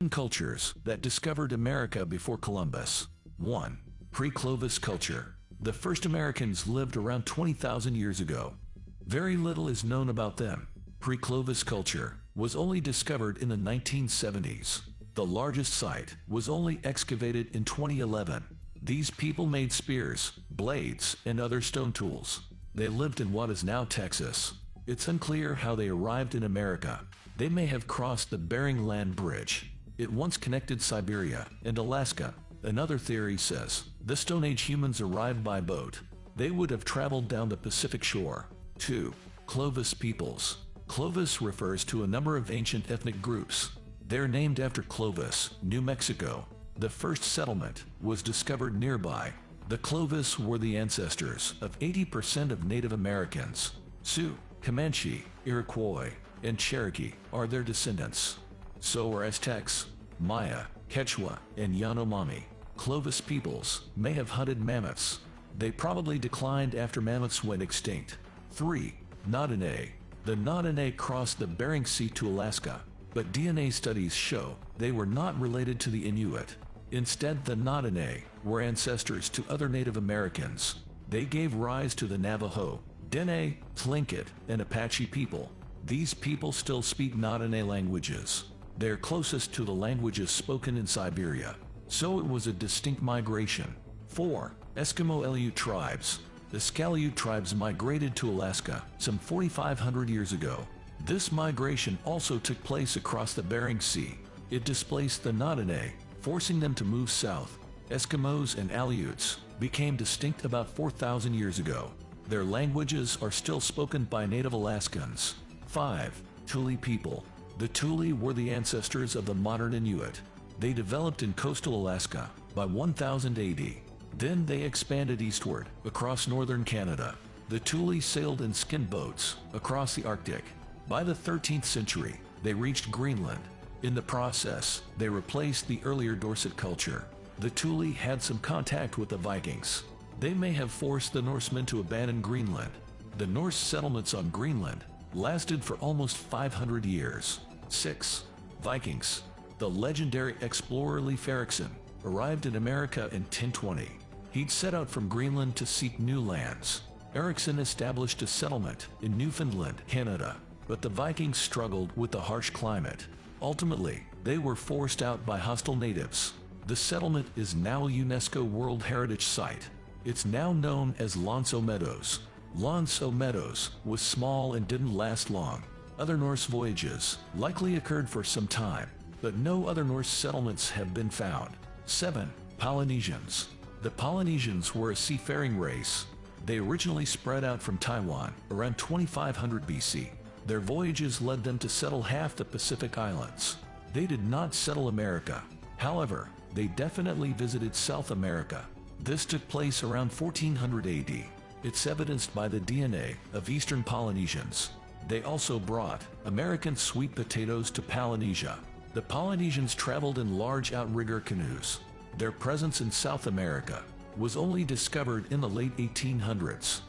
Cultures that discovered America before Columbus. 1. Pre-Clovis culture. The first Americans lived around 20,000 years ago. Very little is known about them. Pre-Clovis culture was only discovered in the 1970s. The largest site was only excavated in 2011. These people made spears, blades, and other stone tools. They lived in what is now Texas. It's unclear how they arrived in America. They may have crossed the Bering Land Bridge. It once connected Siberia and Alaska. Another theory says the Stone Age humans arrived by boat. They would have traveled down the Pacific shore. 2. Clovis peoples. Clovis refers to a number of ancient ethnic groups. They're named after Clovis, New Mexico. The first settlement was discovered nearby. The Clovis were the ancestors of 80% of Native Americans. Sioux, Comanche, Iroquois, and Cherokee are their descendants. So are Aztecs, Maya, Quechua, and Yanomami. Clovis peoples may have hunted mammoths. They probably declined after mammoths went extinct. 3. Nodinae. The Nodinae crossed the Bering Sea to Alaska, but DNA studies show they were not related to the Inuit. Instead, the Nodinae were ancestors to other Native Americans. They gave rise to the Navajo, Dene, Tlingit, and Apache people. These people still speak Nodinae languages. They're closest to the languages spoken in Siberia, so it was a distinct migration. 4. Eskimo Aleut tribes. The Iskaliut tribes migrated to Alaska some 4,500 years ago. This migration also took place across the Bering Sea. It displaced the Nodinae, forcing them to move south. Eskimos and Aleuts became distinct about 4,000 years ago. Their languages are still spoken by native Alaskans. 5. Thule people. The Thule were the ancestors of the modern Inuit. They developed in coastal Alaska by 1000 AD. Then they expanded eastward across northern Canada. The Thule sailed in skin boats across the Arctic. By the 13th century, they reached Greenland. In the process, they replaced the earlier Dorset culture. The Thule had some contact with the Vikings. They may have forced the Norsemen to abandon Greenland. The Norse settlements on Greenland lasted for almost 500 years. 6. Vikings. The legendary explorer Leif Erikson arrived in America in 1020. He'd set out from Greenland to seek new lands. Erikson established a settlement in Newfoundland, Canada, but the Vikings struggled with the harsh climate. Ultimately, they were forced out by hostile natives. The settlement is now a UNESCO World Heritage Site. It's now known as L'Anse aux Meadows. L'Anse aux Meadows was small and didn't last long. Other Norse voyages likely occurred for some time, but no other Norse settlements have been found. 7. Polynesians. The Polynesians were a seafaring race. They originally spread out from Taiwan around 2500 BC. Their voyages led them to settle half the Pacific Islands. They did not settle America. However, they definitely visited South America. This took place around 1400 AD. It's evidenced by the DNA of Eastern Polynesians. They also brought American sweet potatoes to Polynesia. The Polynesians traveled in large outrigger canoes. Their presence in South America was only discovered in the late 1800s.